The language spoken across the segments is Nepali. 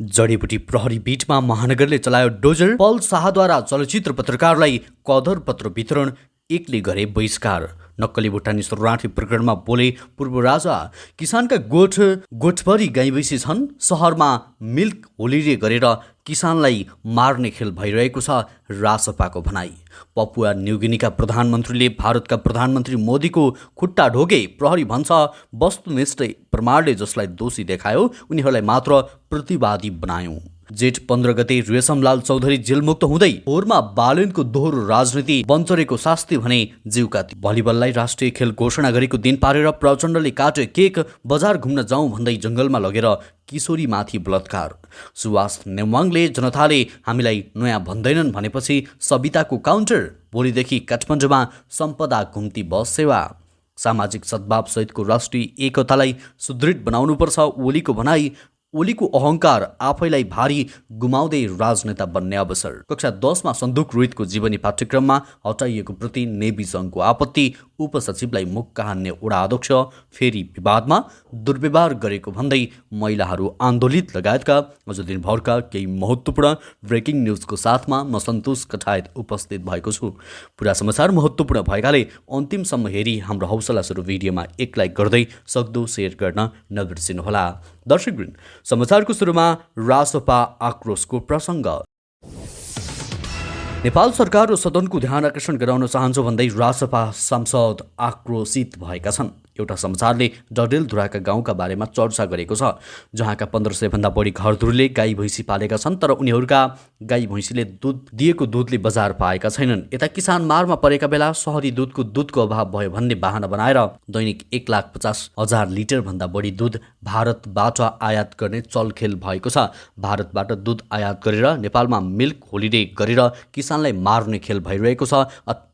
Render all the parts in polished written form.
जडीबुटी प्रहरी बीटमा महानगरले चलायो डोजर। पल शाहद्वारा चलचित्र पत्रकारलाई कदर पत्र वितरण, एकले गरे बहिष्कार। नक्कली भुटानी शरणार्थी प्रकरणमा बोले पूर्व राजा, किसानका गोठभरि गाई भैँसी छन्। सहरमा मिल्क होलिडे गरेर किसानलाई मार्ने खेल भइरहेको छ, रासपाको भनाई। पपुवा न्युगिनीका प्रधानमन्त्रीले भारतका प्रधानमन्त्री मोदीको खुट्टा ढोके। प्रहरी भन्छ वस्तुनिष्ठ प्रमाणले जसलाई दोषी देखायो उनीहरूलाई मात्र प्रतिवादी बनायौं। जेठ 15 गते रेशमलाल चौधरी जेलमुक्त हुँदै फोहोरमा बालनको दोहोरो राजनीति, बन्चरेको शास्ति भने जीवका। भलिबललाई राष्ट्रिय खेल घोषणा गरेको दिन पारेर प्रचण्डले काटे केक। बजार घुम्न जाउँ भन्दै जङ्गलमा लगेर किशोरीमाथि बलात्कार। सुवास नेवाङले जनताले हामीलाई नयाँ भन्दैनन् भनेपछि सविताको काउन्टर। भोलिदेखि काठमाडौँमा सम्पदा घुम्ती बस सेवा। सामाजिक सद्भाव सहितको राष्ट्रिय एकतालाई सुदृढ बनाउनुपर्छ, ओलीको भनाई। ओलीको अहङ्कार, आफैलाई भारी गुमाउँदै राजनेता बन्ने अवसर। कक्षा 10मा सन्दुक रोहितको जीवनी पाठ्यक्रममा हटाइएको प्रति नेभी सङ्घको आपत्ति। उपसचिवलाई मुक्का हान्ने वडा अध्यक्ष फेरि विवादमा। दुर्व्यवहार गरेको भन्दै महिलाहरू आन्दोलित लगायतका अझ दिनभरका केही महत्त्वपूर्ण ब्रेकिङ न्युजको साथमा म सन्तोष कठायत उपस्थित भएको छु। पुरा समाचार महत्त्वपूर्ण भएकाले अन्तिमसम्म हेरी हाम्रो हौसला सुरु भिडियोमा एक लाइक गर्दै सक्दो सेयर गर्न नबिर्सिनुहोला। दर्शकवृन्द, समाचारको सुरुमा रासपा आक्रोशको प्रसङ्ग। नेपाल सरकार र सदनको ध्यान आकर्षण गराउन चाहन्छ भन्दै रासपा सांसद आक्रोशित भएका छन्। एउटा समाचारले डडेलधुराका गाउँका बारेमा चर्चा गरेको छ, जहाँका 1500 भन्दा बढी घरधुरीले गाई भैँसी पालेका छन्, तर उनीहरूका गाई भैँसीले दुधले बजार पाएका छैनन्। यता किसान मारमा परेका बेला सहरी दुधको अभाव भयो भन्ने बहाना बनाएर दैनिक 1,50,000 लिटर भन्दा बढी दुध भारतबाट आयात गर्ने चलखेल भएको छ। भारतबाट दुध आयात गरेर नेपालमा मिल्क होलिडे गरेर किसानलाई मार्ने खेल भइरहेको छ।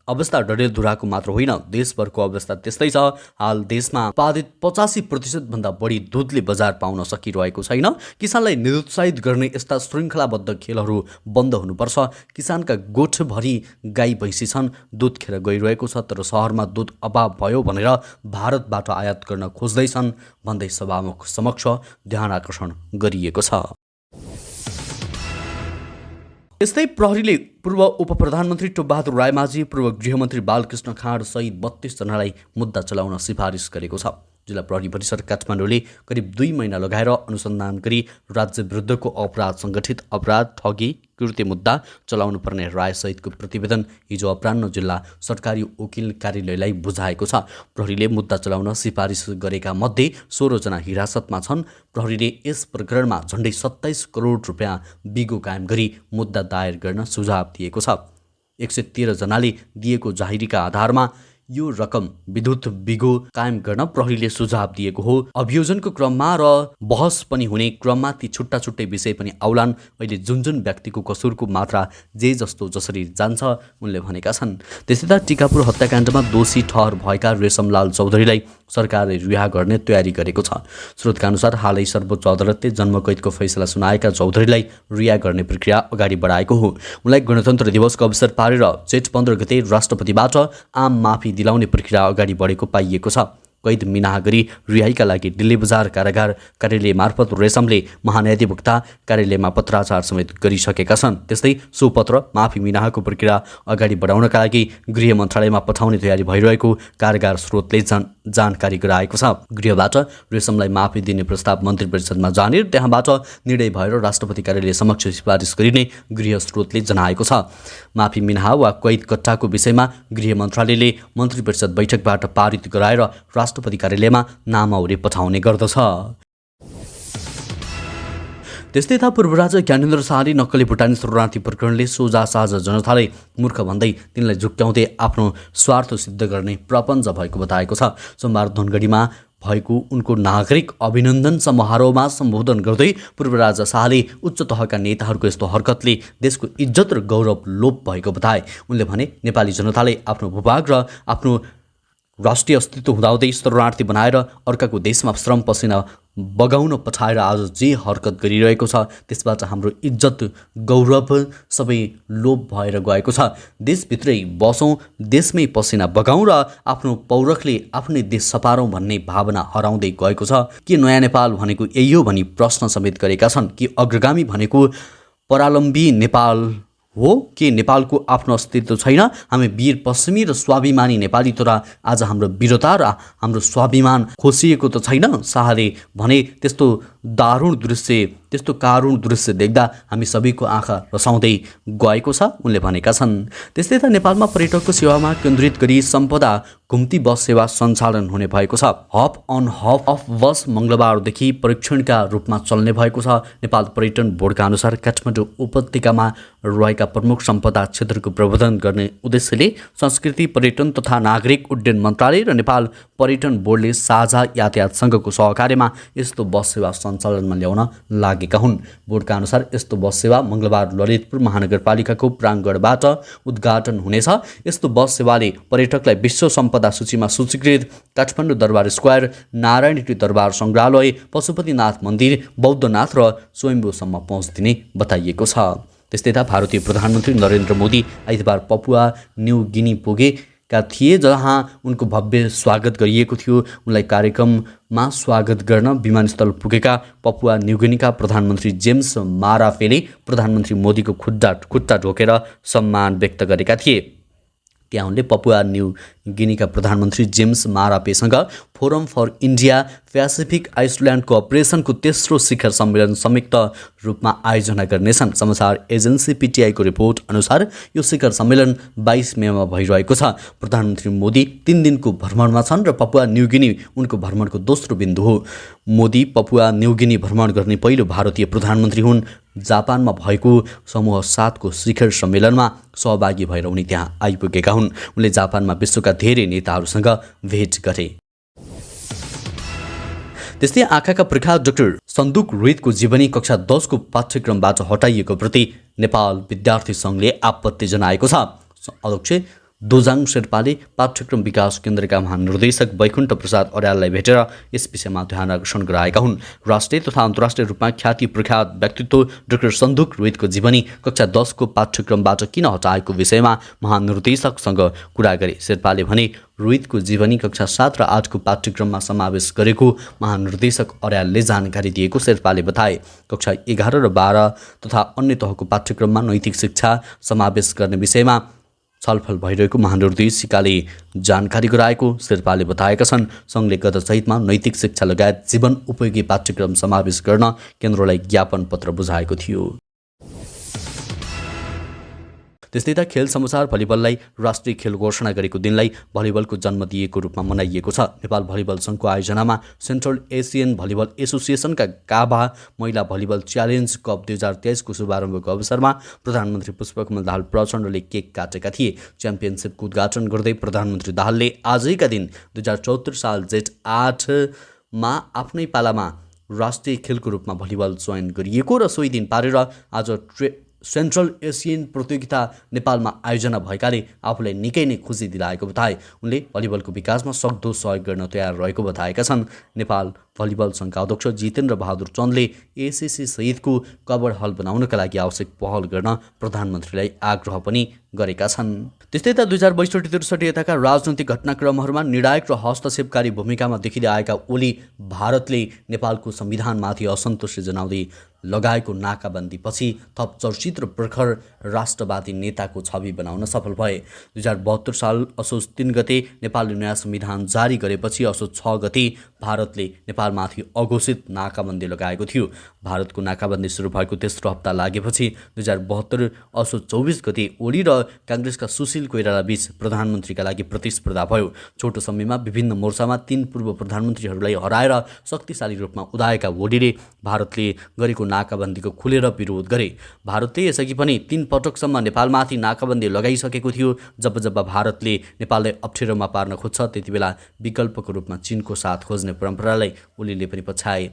अवस्था डडेलधुराको मात्र होइन, देशभरको अवस्था त्यस्तै छ। हाल देशमा उत्पादित 85% भन्दा बढी दुधले बजार पाउन सकिरहेको छैन। किसानलाई निरुत्साहित गर्ने यस्ता श्रृङ्खलाबद्ध खेलहरू बन्द हुनुपर्छ। किसानका गोठभरि गाई भैँसी छन्, दुध खेर गइरहेको छ, तर सहरमा दुध अभाव भयो भनेर भारतबाट आयात गर्न खोज्दैछन् भन्दै सभामुख समक्ष ध्यान आकर्षण गरिएको छ। यस्तै प्रहरीले पूर्व उपप्रधानमन्त्री टोपबहादुर रायमाझी, पूर्व गृहमन्त्री बालकृष्ण खाँड सहित 32 जनालाई मुद्दा चलाउन सिफारिस गरेको छ। जिल्ला प्रहरी परिसर काठमाडौँले करिब 2 महिना लगाएर अनुसन्धान गरी राज्य विरुद्धको अपराध, सङ्गठित अपराध, ठगी, कृत्य मुद्दा चलाउनु पर्ने रायसहितको प्रतिवेदन हिजो अपराह्न जिल्ला सरकारी वकिल कार्यालयलाई बुझाएको छ। प्रहरीले मुद्दा चलाउन सिफारिस गरेका मध्ये 16 जना हिरासतमा छन्। प्रहरीले यस प्रकरणमा झन्डै 27 करोड रुपियाँ बिगो कायम गरी मुद्दा दायर गर्न सुझाव दिएको छ। 113 जनाले दिएको जाहिरीका आधारमा यो रकम विद्युत बिगो कायम गर्न प्रहरीले सुझाव दिएको हो। अभियोजनको क्रममा र बहस पनि हुने क्रममा ती छुट्टा छुट्टै विषय पनि आउलान्। अहिले जुन व्यक्तिको कसुरको मात्रा जे जस्तो जसरी जान्छ उनले भनेका छन्। त्यसैता टिकापुर हत्याकाण्डमा दोषी ठहर भएका रेशमलाल चौधरीलाई सरकारले रिहा गर्ने तयारी गरेको छ। स्रोतका अनुसार हालै सर्वोच्च अदालतले जन्मकैदको फैसला सुनाएका चौधरीलाई रिहा गर्ने प्रक्रिया अगाडि बढाएको हो। उनलाई गणतन्त्र दिवसको अवसर पारेर जेठ 15 गते राष्ट्रपतिबाट आम माफी दिलाउने प्रक्रिया अगाडि बढेको पाइएको छ। कैद मिनाहा गरी रिहाइका लागि दिल्ली बजार कारागार कार्यालय मार्फत रेशमले महान्यायाधिवक्ता कार्यालयमा पत्राचार समेत गरिसकेका छन्। त्यस्तै सो पत्र माफी मिनाहाको प्रक्रिया अगाडि बढाउनका लागि गृह मन्त्रालयमा पठाउने तयारी भइरहेको कारागार स्रोतले जानकारी गराएको छ। गृहबाट रेशमलाई माफी दिने प्रस्ताव मन्त्री परिषदमा जाने, त्यहाँबाट निर्णय भएर राष्ट्रपति कार्यालय समक्ष सिफारिस गरिने गृह स्रोतले जनाएको छ। माफी मिनाहा वा कैद कट्टाको विषयमा गृह मन्त्रालयले मन्त्री परिषद बैठकबाट पारित गराएर राष्ट्रपति कार्यालयमा नामावली पठाउने गर्दछ। त्यस्तै यता पूर्व राजा ज्ञानेन्द्र शाहले नक्कली भुटानी शरणार्थी प्रकरणले सोझा साझा जनतालाई मूर्ख भन्दै तिनलाई झुक्क्याउँदै आफ्नो स्वार्थ सिद्ध गर्ने प्रपञ्च भएको बताएको छ। सोमबार धनगढीमा भएको उनको नागरिक अभिनन्दन समारोहमा सम्बोधन गर्दै पूर्व राजा शाहले उच्च तहका नेताहरूको यस्तो हरकतले देशको इज्जत र गौरव लोप भएको बताए। उनले भने नेपाली जनताले आफ्नो भूभाग र आफ्नो राष्ट्रिय अस्तित्व हुँदाहुँदै शरणार्थी बनाएर अर्काको देशमा श्रम पसिना बगाउन पठाएर आज जे हरकत गरिरहेको छ त्यसबाट हाम्रो इज्जत गौरव सबै लोप भएर गएको छ। देशभित्रै बसौँ, देशमै पसिना बगाउँ र आफ्नो पौरखले आफ्नै देश सपारौँ भन्ने भावना हराउँदै गएको छ। के नयाँ नेपाल भनेको यही हो भनी प्रश्न समेत गरेका छन्। कि अग्रगामी भनेको परालम्बी नेपाल हो? के नेपालको आफ्नो अस्तित्व छैन? हामी वीर पश्चिमी र स्वाभिमानी नेपाली तर आज हाम्रो वीरता र हाम्रो स्वाभिमान खोसिएको त छैन। शाहले भने त्यस्तो दारुण दृश्य, त्यस्तो कारुण दृश्य देख्दा हामी सबैको आँखा रसाउँदै गएको छ उनले भनेका छन्। त्यस्तै त नेपालमा पर्यटकको सेवामा केन्द्रित गरी सम्पदा घुम्ती बस सेवा सञ्चालन हुने भएको छ। हप अन हप अफ बस मङ्गलबारदेखि परीक्षणका रूपमा चल्ने भएको छ। नेपाल पर्यटन बोर्डका अनुसार काठमाडौँ उपत्यकामा रहेका प्रमुख सम्पदा क्षेत्रको प्रबन्धन गर्ने उद्देश्यले संस्कृति पर्यटन तथा नागरिक उड्डयन मन्त्रालय र नेपाल पर्यटन बोर्डले साझा यातायात सङ्घको सहकार्यमा यस्तो बस सेवा सञ्चालनमा ल्याउन लागेका हुन्। बोर्डका अनुसार यस्तो बस सेवा मङ्गलबार ललितपुर महानगरपालिकाको प्राङ्गणबाट उद्घाटन हुनेछ। यस्तो बस सेवाले पर्यटकलाई विश्व सम्पदा सूचीमा सूचीकृत काठमाडौँ दरबार स्क्वायर, नारायणी दरबार सङ्ग्रहालय, पशुपतिनाथ मन्दिर, बौद्धनाथ र स्वयम्भूसम्म पहुँच दिने बताइएको छ। त्यस्तै त भारतीय प्रधानमन्त्री नरेन्द्र मोदी आइतबार पपुवा न्यू गिनी पुगेका थिए, जहाँ उनको भव्य स्वागत गरिएको थियो। उनलाई कार्यक्रममा स्वागत गर्न विमानस्थल पुगेका पपुवा न्युगिनीका प्रधानमन्त्री जेम्स मारापेले प्रधानमन्त्री मोदीको खुट्टा ढोकेर सम्मान व्यक्त गरेका थिए। त्यहाँ उनले पपुवा न्यू गिनीका प्रधानमन्त्री जेम्स मारापेसँग forum for India Pacific Island कोअपरेसनको तेस्रो शिखर सम्मेलन संयुक्त रूपमा आयोजना गर्नेछन्। समाचार एजेन्सी पिटिआईको रिपोर्ट अनुसार यो शिखर सम्मेलन 22 मेमा भइरहेको छ। प्रधानमन्त्री मोदी 3 दिनको भ्रमणमा छन् र पपुवा न्युगिनी उनको भ्रमणको दोस्रो बिन्दु हो। मोदी पपुवा न्युगिनी भ्रमण गर्ने पहिलो भारतीय प्रधानमन्त्री हुन्। जापानमा भएको समूह 7 को शिखर सम्मेलनमा सहभागी भएर उनी त्यहाँ आइपुगेका हुन्। उनले जापानमा विश्वका धेरै नेताहरूसँग भेट गरे। त्यस्तै आँखाका प्रख्यात डाक्टर सन्दुक रोहितको जीवनी कक्षा 10 को पाठ्यक्रमबाट हटाइएको प्रति नेपाल विद्यार्थी सङ्घले आपत्ति जनाएको छ। अध्यक्ष दोजाङ शेर्पाले पाठ्यक्रम विकास केन्द्रका महानिर्देशक वैकुण्ठ प्रसाद अर्याललाई भेटेर यस विषयमा ध्यान आकर्षण गराएका हुन्। राष्ट्रिय तथा अन्तर्राष्ट्रिय रूपमा ख्याति प्रख्यात व्यक्तित्व डाक्टर सन्दुक रोहितको जीवनी कक्षा 10 को पाठ्यक्रमबाट किन हटाएको विषयमा महानिर्देशकसँग कुरा गरे। शेर्पाले भने रोहितको जीवनी कक्षा 7 र 8 को पाठ्यक्रममा समावेश गरेको महानिर्देशक अर्यालले जानकारी दिएको शेर्पाले बताए। कक्षा 11 र 12 तथा अन्य तहको पाठ्यक्रममा नैतिक शिक्षा समावेश गर्ने विषयमा छलफल भइरहेको महानिर्देशिकाले जानकारी गराएको शेर्पाले बताएका छन्। सङ्घले गत चैतमा नैतिक शिक्षा लगायत जीवन उपयोगी पाठ्यक्रम समावेश गर्न केन्द्रलाई ज्ञापन पत्र बुझाएको थियो। त्यस्तै त खेल समाचार भलिबललाई राष्ट्रिय खेल घोषणा गरेको दिनलाई भलिबलको जन्म दिएको रूपमा मनाइएको छ। नेपाल भलिबल सङ्घको आयोजनामा सेन्ट्रल एसियन भलिबल एसोसिएसनका गाभा महिला भलिबल च्यालेन्ज कप 2023 को शुभारम्भको अवसरमा प्रधानमन्त्री पुष्पकमल दाहाल प्रचण्डले केक काटेका थिए। च्याम्पियनसिपको उद्घाटन गर्दै प्रधानमन्त्री दाहालले आजैका दिन 2074 साल जेठ 8 मा आफ्नै पालामा राष्ट्रिय खेलको रूपमा भलिबल चयन गरिएको र सोही दिन पारेर आज सेन्ट्रल एसियन प्रतियोगिता नेपालमा आयोजना भएकाले आफूलाई निकै नै खुसी दिलाएको बताए। उनले भलिबलको विकासमा सक्दो सहयोग गर्न तयार रहेको बताएका छन्। नेपाल भलिबल सङ्घका अध्यक्ष जितेन्द्र बहादुर चन्दले एसिसी सहितको कभर हल बनाउनका लागि आवश्यक पहल गर्न प्रधानमन्त्रीलाई आग्रह पनि गरेका छन्। त्यस्तै त 2062-63 यताका राजनैतिक घटनाक्रमहरूमा निर्णायक र हस्तक्षेपकारी भूमिकामा देखिँदै आएका ओली भारतले नेपालको संविधानमाथि असन्तुष्टि जनाउँदै लगाएको नाकाबन्दीपछि थप चर्चित र प्रखर राष्ट्रवादी नेताको छवि बनाउन सफल भए। 2072 साल असोज 3 गते नेपालले नयाँ संविधान जारी गरेपछि असोज 6 गते भारतले नेपालमाथि अघोषित नाकाबन्दी लगाएको थियो। भारतको नाकाबन्दी सुरु भएको तेस्रो हप्ता लागेपछि 2072 असोज 24 गते ओली र काङ्ग्रेसका सुशील कोइराला बीच प्रधानमन्त्रीका लागि प्रतिस्पर्धा भयो। छोटो समयमा विभिन्न मोर्चामा 3 पूर्व प्रधानमन्त्रीहरूलाई हराएर शक्तिशाली रूपमा उदाएका ओलीले भारतले गरेको नाकाबन्दीको खुलेर विरोध गरे। भारतले यसअघि पनि 3 पटकसम्म नेपालमाथि नाकाबन्दी लगाइसकेको थियो। जब भारतले नेपाललाई अप्ठ्यारोमा पार्न खोज्छ त्यति बेला विकल्पको रूपमा चीनको साथ खोज्ने परम्परालाई ओलीले पनि पछ्याए।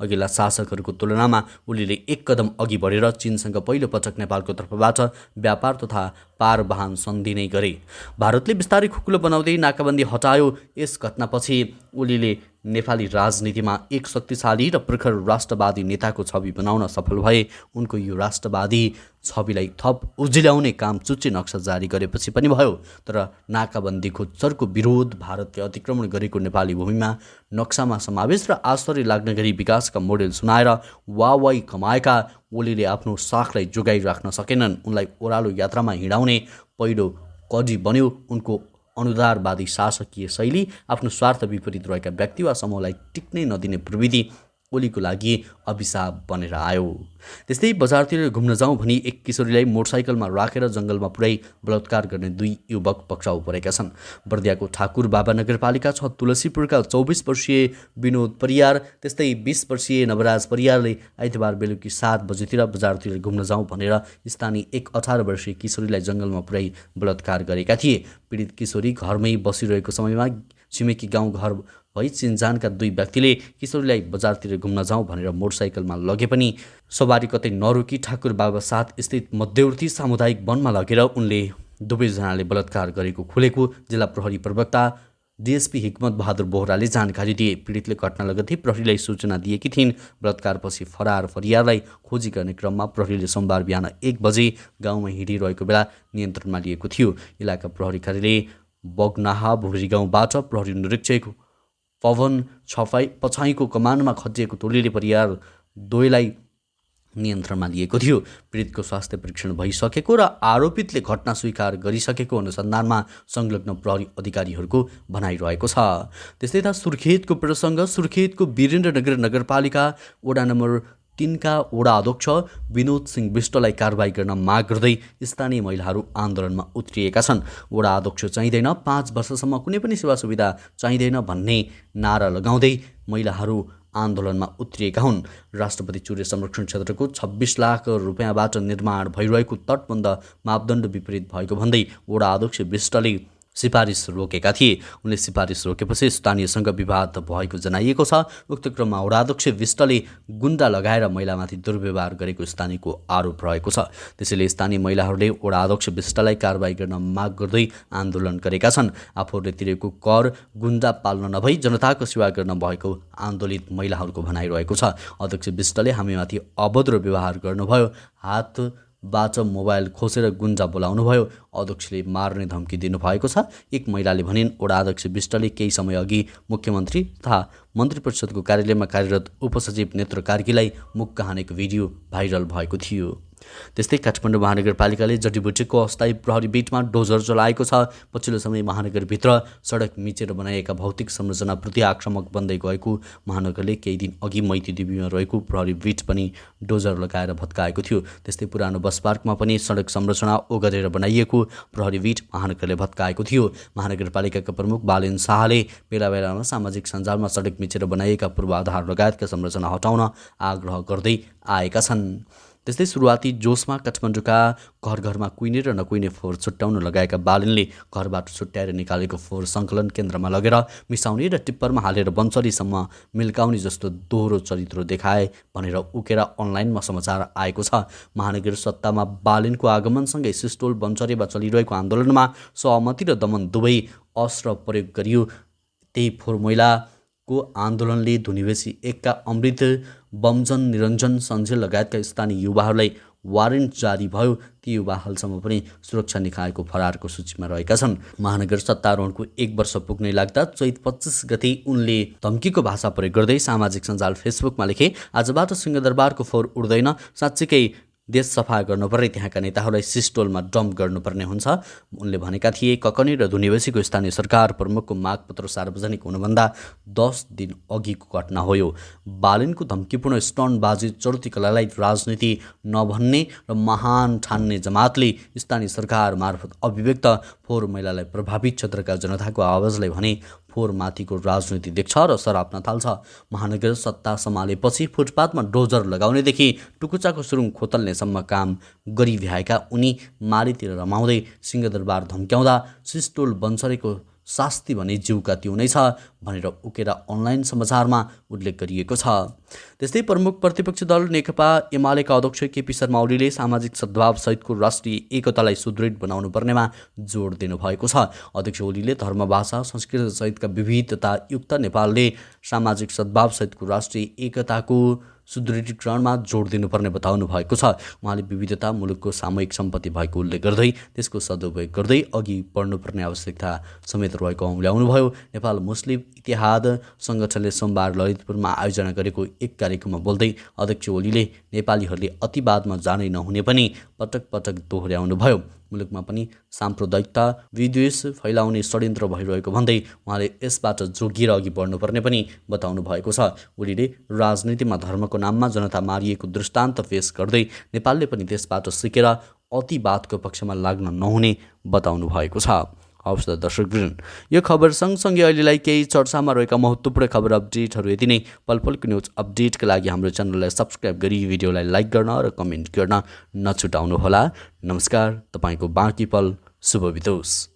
अघिल्ला शासकहरूको तुलनामा ओलीले एक कदम अघि बढेर चीनसँग पहिलो पटक नेपालको तर्फबाट व्यापार तथा पारवाहन सन्धि नै गरे। भारतले बिस्तारै खुकुलो बनाउँदै नाकाबन्दी हटायो। यस घटनापछि ओलीले नेपाली राजनीतिमा एक शक्तिशाली र प्रखर राष्ट्रवादी नेताको छवि बनाउन सफल भए। उनको यो राष्ट्रवादी छविलाई थप उज्याउने काम चुच्चे नक्सा जारी गरेपछि पनि भयो। तर नाकाबन्दीको चर्को विरोध, भारतले अतिक्रमण गरेको नेपाली भूमिमा नक्सामा समावेश र आश्चर्य लाग्ने गरी विकासका मोडेल सुनाएर वाहवाही कमाएका ओलीले आफ्नो साखलाई जोगाइराख्न सकेनन्। उनलाई ओह्रालो यात्रामा हिँडाउने पहिलो कडी बन्यो। उनको अनुदारवादी शासकीय शैली, आफ्नो स्वार्थ विपरीत रहेका व्यक्ति वा समूहलाई टिक्नै नदिने प्रविधि ओलीको लागि अभिशाप बनेर आयो। त्यस्तै बजारतिर घुम्न जाउँ भनी एक किशोरीलाई मोटरसाइकलमा राखेर जङ्गलमा पुर्याई बलात्कार गर्ने 2 युवक पक्राउ परेका छन्। बर्दियाको ठाकुर बाबा नगरपालिका 6 तुलसीपुरका 24 वर्षीय विनोद परियार त्यस्तै 20 वर्षीय नवराज परियारले आइतबार बेलुकी 7 बजेतिर बजारतिर घुम्न जाउँ भनेर स्थानीय एक 18 वर्षीय किशोरीलाई जङ्गलमा पुर्याई बलात्कार गरेका थिए। पीडित किशोरी घरमै बसिरहेको समयमा छिमेकी गाउँ घर भई चिनजानका 2 व्यक्तिले किशोरीलाई बजारतिर घुम्न जाउँ भनेर मोटरसाइकलमा लगे पनि सवारी कतै नरोकी ठाकुर बाबा 7 स्थित मध्यवर्ती सामुदायिक वनमा लगेर उनले दुवैजनाले बलात्कार गरेको खुलेको जिल्ला प्रहरी प्रवक्ता डीएसपी हिक्मत बहादुर बोहराले जानकारी दिए। पीडितले घटना लगत्तै प्रहरीलाई सूचना दिएकी थिइन्। बलात्कारपछि फरार परियारलाई खोजी गर्ने क्रममा प्रहरीले सोमबार बिहान 1 बजे गाउँमा हिँडिरहेको बेला नियन्त्रणमा लिएको थियो। इलाका प्रहरी कार्यालय बगनाहा भुरी गाउँबाट प्रहरी निरीक्षक पवन पछाइको कमानमा खटिएको टोलीले परियार द्वयलाई नियन्त्रणमा लिएको थियो। पीडितको स्वास्थ्य परीक्षण भइसकेको र आरोपितले घटना स्वीकार गरिसकेको अनुसन्धानमा संलग्न प्रहरी अधिकारीहरूको भनाइरहेको छ। त्यस्तै त सुर्खेतको प्रसङ्ग। सुर्खेतको वीरेन्द्रनगर नगरपालिका वडा नम्बर 3 का वडा अध्यक्ष विनोद सिंह विष्टलाई कारबाही गर्न माग गर्दै स्थानीय महिलाहरू आन्दोलनमा उत्रिएका छन्। वडा अध्यक्ष चाहिँदैन, 5 वर्षसम्म कुनै पनि सेवा सुविधा चाहिँदैन भन्ने नारा लगाउँदै महिलाहरू आन्दोलनमा उत्रिएका हुन्। राष्ट्रपति चुरे संरक्षण क्षेत्रको 26 लाख रुपियाँबाट निर्माण भइरहेको तटबन्ध मापदण्ड विपरीत भएको भन्दै वडा अध्यक्ष विष्टले सिफारिस रोकेका थिए। उनले सिफारिस रोकेपछि स्थानीयसँग विवाद भएको जनाइएको छ। उक्त क्रममा वडा अध्यक्ष विष्टले गुन्डा लगाएर महिलामाथि दुर्व्यवहार गरेको स्थानीयको आरोप रहेको छ। त्यसैले स्थानीय महिलाहरूले वडा अध्यक्ष विष्टलाई कारबाही गर्न माग गर्दै आन्दोलन गरेका छन्। आफूहरूले तिरेको कर गुन्डा पाल्न नभई जनताको सेवा गर्न भएको आन्दोलित महिलाहरूको भनाइरहेको छ। अध्यक्ष विष्टले हामीमाथि अभद्र व्यवहार गर्नुभयो, हातबाट मोबाइल खोसेर गुन्डा बोलाउनु भयो, अध्यक्षले मार्ने धम्की दिनुभएको छ। एक महिलाले भनिन्, वडा अध्यक्ष विष्टले केही समय अघि मुख्यमन्त्री तथा मन्त्री परिषदको कार्यालयमा कार्यरत उपसचिव नेत्र कार्कीलाई मुक्का हानेको भिडियो भाइरल भएको थियो। त्यस्तै काठमाडौँ महानगरपालिकाले जडीबुटीको अस्थायी प्रहरी बिटमा डोजर चलाएको छ। पछिल्लो समय महानगरभित्र सडक मिचेर बनाइएका भौतिक संरचनाप्रति आक्रामक बन्दै गएको महानगरले केही दिन अघि मैतीदेवीमा रहेको प्रहरी बिट पनि डोजर लगाएर भत्काएको थियो। त्यस्तै पुरानो बस पार्कमा पनि सडक संरचना ओगटेर बनाइएको प्रहरी बिट महानगरले भत्काएको थियो। महानगरपालिकाका प्रमुख बालेन शाहले बेला बेलामा सामाजिक सञ्जालमा सडक मिचेर बनाइएका पूर्वाधार लगायतका संरचना हटाउन आग्रह गर्दै आएका छन्। त्यस्तै सुरुवाती जोसमा काठमाडौँका घर घरमा कुइने र नकुइने फोहोर छुट्याउन लगाएका बालेनले घरबाट छुट्याएर निकालेको फोहोर सङ्कलन केन्द्रमा लगेर मिसाउने र टिप्परमा हालेर बन्चरीसम्म मिल्काउने जस्तो दोहोरो चरित्र देखाए भनेर उकेर अनलाइनमा समाचार आएको छ। महानगर सत्तामा बालेनको आगमनसँगै सिस्टोल बन्चरीमा चलिरहेको आन्दोलनमा सहमति र दमन दुवै अस्त्र प्रयोग गरियो। त्यही फोहोर मैलाको आन्दोलनले धुनीवेशी 1 का अमृत बमजन निरञ्जन सञ्जेल लगायतका स्थानीय युवाहरूलाई वारेन्ट जारी भयो। ती युवा हालसम्म पनि सुरक्षा निकायको फरारको सूचीमा रहेका छन्। महानगर सत्तारोहणको 1 वर्ष पुग्नै लाग्दा चैत 25 गते उनले धम्कीको भाषा प्रयोग गर्दै सामाजिक सञ्जाल फेसबुकमा लेखे, आजबाट सिंहदरबारको फोहोर उड्दैन, साँच्चीकै देश सफा गर्नुपर्ने त्यहाँका नेताहरूलाई सिस्टोलमा डम्प गर्नुपर्ने हुन्छ। उनले भनेका थिए, ककनी र धुनीवेशीको स्थानीय सरकार प्रमुखको मागपत्र सार्वजनिक हुनुभन्दा 10 दिन अघिको घटना हो यो। बालेनको धम्कीपूर्ण स्टन्टबाजी चर्तीकलालाई राजनीति नभन्ने र महान ठान्ने जमातले स्थानीय सरकार मार्फत अभिव्यक्त फोहोर मैलालाई प्रभावित क्षेत्रका जनताको आवाजलाई भने फोहोरमाथिको राजनीति देख्छ र सराप्न थाल्छ। महानगर सत्ता सम्हालेपछि फुटपाथमा डोजर लगाउनेदेखि टुकुचाको सुरुङ खोतल्नेसम्म काम गरिभ्याएका उनी मारीतिर रमाउँदै सिंहदरबार धम्क्याउँदा सिस्टोल बन्चरेको शास्ति भने जीवका त्यो नै छ भनेर उकेर अनलाइन समाचारमा उल्लेख गरिएको छ। त्यस्तै प्रमुख प्रतिपक्षी दल नेकपा एमालेका अध्यक्ष केपी शर्मा ओलीले सामाजिक सद्भावसहितको राष्ट्रिय एकतालाई सुदृढ बनाउनु पर्नेमा जोड दिनुभएको छ। अध्यक्ष ओलीले धर्म, भाषा, संस्कृति सहितका विविधतायुक्त नेपालले सामाजिक सद्भावसहितको राष्ट्रिय एकताको सुदृढीकरणमा जोड दिनुपर्ने बताउनु भएको छ। उहाँले विविधता मुलुकको सामूहिक सम्पत्ति भएको उल्लेख गर्दै त्यसको सदुपयोग गर्दै अघि बढ्नुपर्ने आवश्यकता समेत रहेको औँल्याउनुभयो। नेपाल मुस्लिम इतिहाद सङ्गठनले सोमबार ललितपुरमा आयोजना गरेको एक कार्यक्रममा बोल्दै अध्यक्ष ओलीले नेपालीहरूले अतिवादमा जानै नहुने पनि पटक पटक दोहोर्याउनुभयो। मुलुकमा पनि साम्प्रदायिकता, विद्वेष फैलाउने षड्यन्त्र भइरहेको भन्दै उहाँले यसबाट जोगिएर अघि बढ्नुपर्ने पनि बताउनु भएको छ। ओलीले राजनीतिमा धर्मको नाममा जनता मारिएको दृष्टान्त पेश गर्दै नेपालले पनि त्यसबाट सिकेर अतिवादको पक्षमा लाग्न नहुने बताउनु भएको छ। हवस् त दर्शकवृन्द, यो खबर सँगसँगै अहिलेलाई केही चर्चामा रहेका महत्त्वपूर्ण खबर अपडेटहरू यति नै। पलपलको न्युज अपडेटका लागि हाम्रो च्यानललाई सब्सक्राइब गरी भिडियोलाई लाइक गर्न र कमेन्ट गर्न नछुटाउनुहोला। नमस्कार, तपाईँको बाँकी पल शुभ बितोस्।